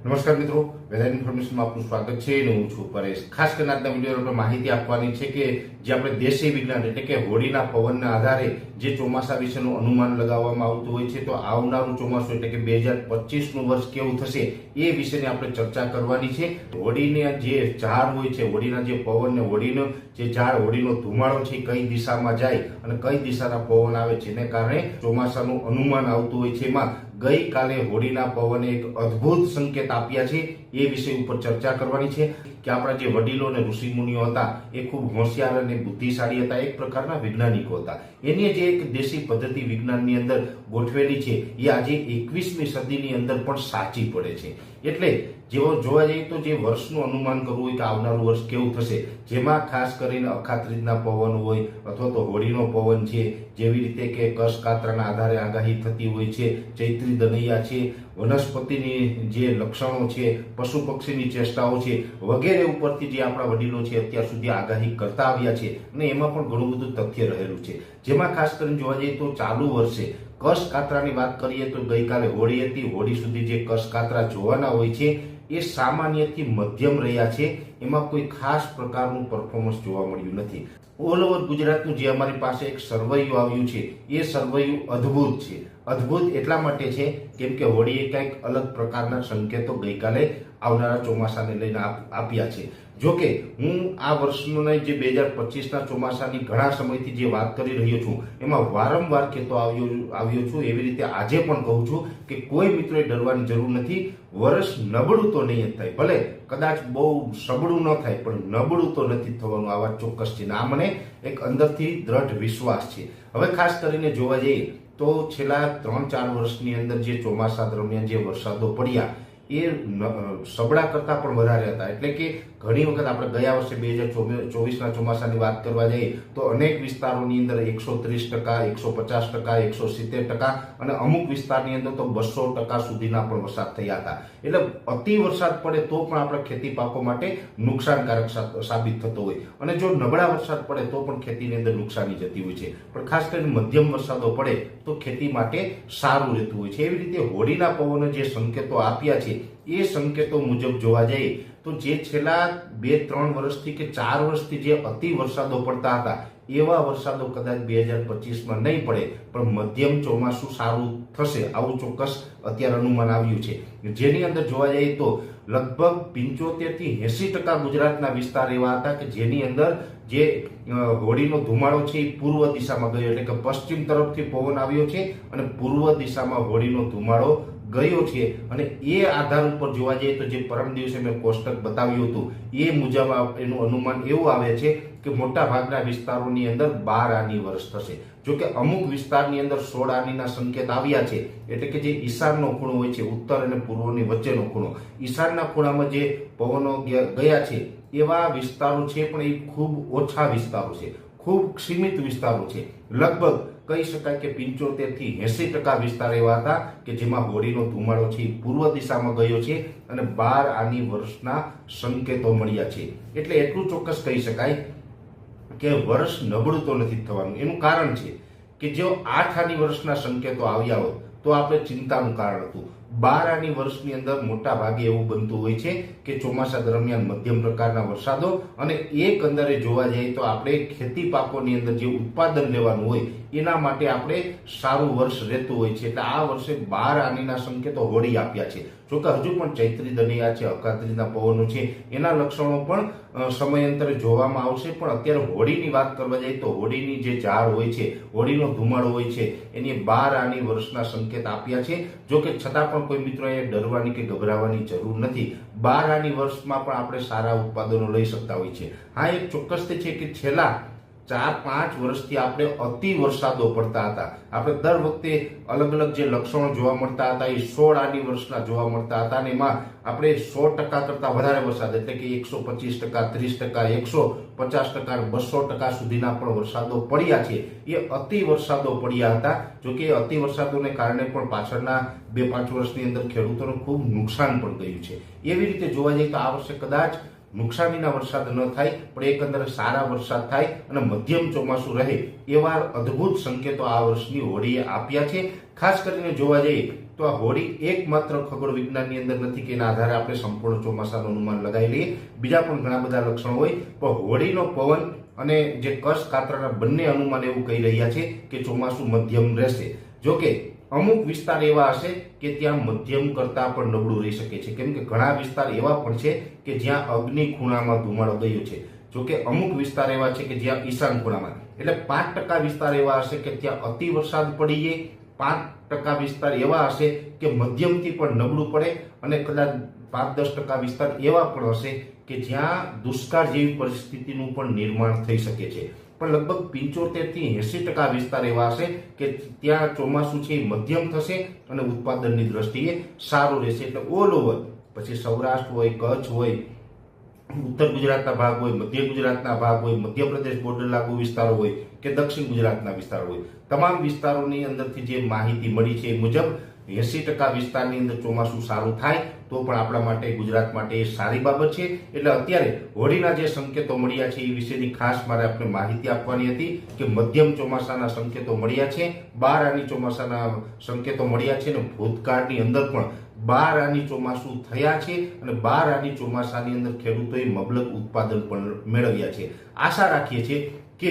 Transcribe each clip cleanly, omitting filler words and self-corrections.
નમસ્કાર મિત્રો, વેધર ઇન્ફોર્મેશનમાં આપનું સ્વાગત છે. હું છું પરેશ. ખાસ કરીને આજના વિડીયોમાં માહિતી આપવાની છે કે જે આપણે દેશી વિજ્ઞાન એટલે કે હોળીના પવનના આધારે જે ચોમાસા વિશેનું અનુમાન લગાવવામાં આવતું હોય છે, તો આવનારું ચોમાસું એટલે કે 2025નું વર્ષ કેવું થશે એ વિશેની આપણે ચર્ચા કરવાની છે. હોળીના જે ઝાડ હોય છે, હોળીના જે પવન ને હોળીનો જે ઝાડ, હોળીનો ધુમાડો છે કઈ દિશામાં જાય અને કઈ દિશાના પવન આવે, જેને કારણે ચોમાસાનું અનુમાન આવતું હોય છે. એમાં ગઈકાલે હોળીના પવને એક અદ્ભુત સંકેત આપ્યા છે. એ વિષય ઉપર ચર્ચા કરવાની છે કે આપણા જે વડીલો અને ઋષિ મુનિઓ હતા એ ખૂબ હોશિયાર અને બુદ્ધિશાળી હતા, એક પ્રકારના વૈજ્ઞાનિકો હતા. એની જે એક દેશી પદ્ધતિ વિજ્ઞાનની અંદર ગોઠવેલી છે એ આજે 21મી સદીની અંદર પણ સાચી પડે છે. એટલે જેવો જોવા જઈએ તો જે વર્ષનું અનુમાન કરવું હોય કે આવનારું વર્ષ કેવું થશે, જેમાં ખાસ કરીને અખાત્રીજના પવન હોય અથવા તો હોળીનો પવન છે, જેવી રીતે કે કસ કાતરાના આધારે આગાહી થતી હોય છે, ચૈત્રી દનૈયા છે, વનસ્પતિની જે લક્ષણો છે, પશુ પક્ષીની ચેષ્ટાઓ છે વગેરે ઉપરથી જે આપણા વડીલો છે અત્યાર સુધી આગાહી કરતા આવ્યા છે અને એમાં પણ ઘણું બધું તથ્ય રહેલું છે. જેમાં ખાસ કરીને જોવા જઈએ તો ચાલુ વર્ષે કસ કાતરાની વાત કરીએ તો ગઈકાલે હોળી હતી. હોળી સુધી જે કસ કાતરા જોવાના હોય છે એ સામાન્યથી મધ્યમ રહ્યા છે. એમાં કોઈ ખાસ પ્રકારનું પરફોર્મન્સ જોવા મળ્યું નથી. ઓલ ઓવર ગુજરાતનું જે અમારી પાસે એક સર્વૈયું આવ્યું છે એ સર્વૈયું અદ્ભુત છે. અદ્ભુત એટલા માટે છે કેમ કે હોળીએ કંઈક અલગ પ્રકારના સંકેતો ગઈકાલે આવનારા ચોમાસાને લઈને આપ્યા છે. જોકે હું આ વર્ષનો જે 2025ના ચોમાસાની ઘણા સમયથી જે વાત કરી રહ્યો છું એમાં વારંવાર કહેતો આવ્યો છું. એવી રીતે આજે પણ કહું છું કે કોઈ મિત્રોએ ડરવાની જરૂર નથી. વર્ષ નબળું તો નહીં જ થાય, ભલે કદાચ બહુ સબળું ન થાય પણ નબળું તો નથી થવાનું, આ વાત ચોક્કસ છે. આ મને એક અંદરથી દ્રઢ વિશ્વાસ છે. હવે ખાસ કરીને જોવા જઈએ તો છેલ્લા 3-4 વર્ષની અંદર જે ચોમાસા દરમિયાન જે વરસાદો પડ્યા એ સબળા કરતા પણ વધારે હતા. એટલે કે ઘણી વખત આપણે ગયા વર્ષે 2024ના ચોમાસાની વાત કરવા જઈએ તો અનેક વિસ્તારોની અંદર 130%, 150%, 170% અને અમુક વિસ્તારની અંદર તો 200% સુધીના પણ વરસાદ થયા હતા. એટલે અતિ વરસાદ પડે તો પણ આપણે ખેતી પાકો માટે નુકસાનકારક સાબિત થતો હોય અને જો નબળા વરસાદ પડે તો પણ ખેતીની અંદર નુકસાની જતી હોય છે. પણ ખાસ કરીને મધ્યમ વરસાદો પડે તો ખેતી માટે સારું રહેતું હોય છે. એવી રીતે હોળીના પવને જે સંકેતો આપ્યા છે એ સંકેતો મુજબ જોવા જઈએ તો જે છેલ્લા 2-3 વર્ષથી કે 4 વર્ષથી જે અતિ વરસાદો પડતા હતા એવા વરસાદો કદાચ 2025માં નહીં પડે પણ મધ્યમ ચોમાસું સારું થશે, આવું ચોક્કસ અત્યારે અનુમાન આવ્યું છે. જેની અંદર જોવા જઈએ તો લગભગ 75થી 80% ગુજરાતના વિસ્તાર એવા હતા કે જેની અંદર જે હોળીનો ધુમાડો છે એ પૂર્વ દિશામાં ગયો, એટલે કે પશ્ચિમ તરફથી પવન આવ્યો છે અને પૂર્વ દિશામાં હોળીનો ધુમાડો ગયો છે. અને એ આધાર ઉપર જોવા જઈએ તો જે પરમ દિવસે મેં કોષ્ટક બતાવ્યું હતું એ મુજબ એનું અનુમાન એવું આવે છે કે મોટા ભાગના વિસ્તારોની અંદર 12 આની વર્ષ થશે. જોકે અમુક વિસ્તારની અંદર 16 આનીના સંકેત આવ્યા છે. એટલે કે જે ઈશાનનો ખૂણો હોય છે, ઉત્તર અને પૂર્વની વચ્ચેનો ખૂણો, ઈશાનના ખૂણામાં જે પવનો ગયા છે એવા વિસ્તારો છે પણ એ ખૂબ ઓછા વિસ્તારો છે, ખૂબ સીમિત વિસ્તારો છે. લગભગ કહી શકાય કે 75થી 80% વિસ્તાર એવા હતા કે જેમાં હોળીનો ધુમાડો છે પૂર્વ દિશામાં ગયો છે અને 12 આની વર્ષના સંકેતો મળ્યા છે. એટલે એટલું ચોક્કસ કહી શકાય કે વર્ષ નબળું તો નથી થવાનું. એનું કારણ છે કે જો 8 આની વર્ષના સંકેતો આવ્યા હોત તો આપણે ચિંતાનું કારણ હતું. 12 આની વર્ષની અંદર મોટા ભાગે એવું બનતું હોય છે કે ચોમાસા દરમિયાન મધ્યમ પ્રકારના વરસાદો અને એકંદરે જોવા જઈએ તો આપણે ખેતી પાકોની અંદર જે ઉત્પાદન લેવાનું હોય એના માટે આપણે સારું વર્ષ રહેતું હોય છે. એટલે આ વર્ષે 12 આનીના સંકેતો હોળી આપ્યા છે. જોકે હજુ પણ ચૈત્રી દનૈયા છે, અખાત્રીજના પવનો છે, એના લક્ષણો પણ સમયાંતરે જોવામાં આવશે. પણ અત્યારે હોળીની વાત કરવા જઈએ તો હોળીની જે ઝાડ હોય છે, હોળીનો ધુમાડો હોય છે, એની 12 આની વર્ષના સંકેત આપ્યા છે. જોકે છતાં પણ કોઈ મિત્રોએ ડરવાની કે ગભરાવાની જરૂર નથી. 12 આની વર્ષમાં પણ આપણે સારા ઉત્પાદનો લઈ શકતા હોય છે. હા, એક ચોક્કસ છે કે છેલ્લા 4-5 વર્ષથી આપણે અતિ વરસાદો પડતા હતા. આપણે દર વખતે અલગ અલગ જે લક્ષણો જોવા મળતા હતા એ 16 આની વર્ષના જોવા મળતા હતા અને એમાં આપણે 100% કરતા વધારે વરસાદ એટલે કે 125%, 30%, 150%, 200% સુધીના પણ વરસાદો પડ્યા છે. એ અતિ વરસાદો પડ્યા હતા. જોકે અતિ વરસાદોને કારણે પણ પાછળના 2-5 વર્ષની અંદર ખેડૂતોને ખૂબ નુકસાન પણ ગયું છે. એવી રીતે જોવા જઈએ તો આ વર્ષે કદાચ નુકસાનીના વરસાદ ન થાય પણ એકંદરે સારા વરસાદ થાય અને મધ્યમ ચોમાસું રહે એવા અદ્ભુત સંકેતો આ વર્ષની હોળીએ આપ્યા છે. ખાસ કરીને જોવા જઈએ તો આ હોળી એકમાત્ર ખગોળ વિજ્ઞાનની અંદર નથી કે એના આધારે આપણે સંપૂર્ણ ચોમાસાનું અનુમાન લગાવી લઈએ. બીજા પણ ઘણા બધા લક્ષણો હોય, પણ હોળીનો પવન અને જે કસ કાતરાના બંને અનુમાન એવું કહી રહ્યા છે કે ચોમાસું મધ્યમ રહેશે. જોકે અમુક વિસ્તાર એવા હશે કે ત્યાં મધ્યમ કરતા પણ નબળું રહી શકે છે, કેમ કે ઘણા વિસ્તાર એવા પણ છે કે જ્યાં અગ્નિ ખૂણામાં ધુમાડો ગયો છે. જોકે અમુક વિસ્તાર એવા છે કે જ્યાં ઈશાન ખૂણામાં, એટલે 5% વિસ્તાર એવા હશે કે ત્યાં અતિ વરસાદ પડી જાય, 5% વિસ્તાર એવા હશે કે મધ્યમથી પણ નબળું પડે, અને કદાચ 5-10% વિસ્તાર એવા પણ હશે કે જ્યાં દુષ્કાળ જેવી પરિસ્થિતિનું પણ નિર્માણ થઈ શકે છે. પણ લગભગ 75 થી 80% વિસ્તાર એવા હશે કે ત્યાં ચોમાસું છે મધ્યમ થશે અને ઉત્પાદનની દ્રષ્ટિએ સારું રહેશે. એટલે ઓલ ઓવર પછી સૌરાષ્ટ્ર હોય, કચ્છ હોય, ઉત્તર ગુજરાતના ભાગ હોય, મધ્ય ગુજરાતના ભાગ હોય, મધ્યપ્રદેશ બોર્ડર લાગુ વિસ્તારો હોય કે દક્ષિણ ગુજરાતના વિસ્તારો હોય, તમામ વિસ્તારોની અંદરથી જે માહિતી મળી છે એ મુજબ 80% વિસ્તારની અંદર ચોમાસું સારું થાય તો પણ આપણા માટે, ગુજરાત માટે એ સારી બાબત છે. એટલે અત્યારે હોળીના જે સંકેતો મળ્યા છે એ વિશેની ખાસ મારે આપણે માહિતી આપવાની હતી કે મધ્યમ ચોમાસાના સંકેતો મળ્યા છે, 12 આની ચોમાસાના સંકેતો મળ્યા છે, અને ભૂતકાળની અંદર પણ 12 આની ચોમાસું થયા છે, અને 12 આની ચોમાસાની અંદર ખેડૂતોએ મબલક ઉત્પાદન પણ મેળવ્યા છે. આશા રાખીએ છીએ કે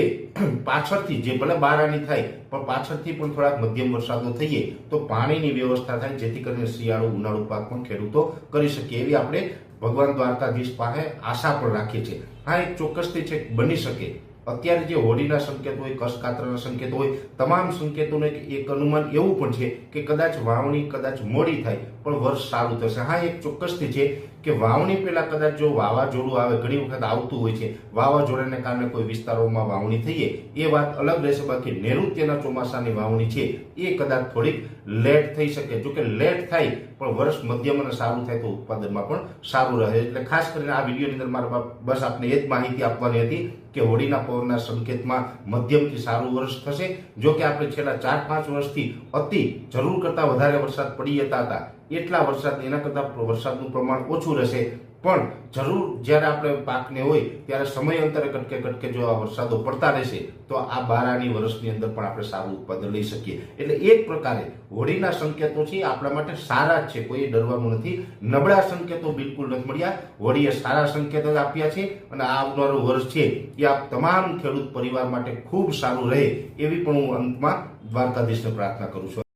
પાછળથી જે ભલે 12 આની થાય પણ પાછળથી પણ થોડાક મધ્યમ વરસાદો થઈએ તો પાણીની વ્યવસ્થા થાય, જેથી કરીને શિયાળુ ઉનાળુ પાક પણ ખેડૂતો કરી શકે એવી આપણે ભગવાન દ્વારકાધીશ પાસે આશા પણ રાખીએ છીએ. હા, એક ચોક્કસથી છે બની શકે અત્યારે જે હોળીના સંકેત હોય, કસ કાતરાના સંકેત હોય, તમામ સંકેતોનું એક અનુમાન એવું પણ છે કે કદાચ વાવણી કદાચ મોડી થાય પણ વર્ષ સારું થશે. હા, એક ચોક્કસથી છે કે વાવણી પહેલા કદાચ જો વાવાઝોડું આવે, ઘણી વખત આવતું હોય છે, વાવાઝોડાને કારણે કોઈ વિસ્તારોમાં વાવણી થઈએ એ વાત અલગ રહેશે. બાકી નૈઋત્યના ચોમાસાની વાવણી છે એ કદાચ થોડીક લેટ થઈ શકે. જો કે લેટ થાય પણ વર્ષ મધ્યમ અને સારું થાય તો ઉત્પાદનમાં પણ સારું રહે. એટલે ખાસ કરીને આ વિડીયોની અંદર મારે બસ આપને એ જ માહિતી આપવાની હતી કે હોળીના પવનના સંકેતમાં મધ્યમથી સારું વર્ષ થશે. જો કે આપણે છેલ્લા 4-5 વર્ષથી અતિ જરૂર કરતા વધારે વરસાદ પડી જતા હતા, એટલા વરસાદ એના કરતા વરસાદનું પ્રમાણ ઓછું રહેશે. પણ જરૂર જ્યારે આપણે પાકને હોય ત્યારે સમયાંતરે કટકે જો આ વરસાદો પડતા રહેશે તો આ 12 આની વર્ષની અંદર પણ આપણે સારું ઉત્પાદન લઈ શકીએ. એટલે એક પ્રકારે હોળીના સંકેતો છે આપણા માટે સારા જ છે, કોઈ ડરવાનું નથી. નબળા સંકેતો બિલકુલ નથી મળ્યા, હોળીએ સારા સંકેતો જ આપ્યા છે, અને આ આવનારું વર્ષ છે એ આ તમામ ખેડૂત પરિવાર માટે ખૂબ સારું રહે એવી પણ હું અંતમાં દ્વારકાધીશને પ્રાર્થના કરું છું.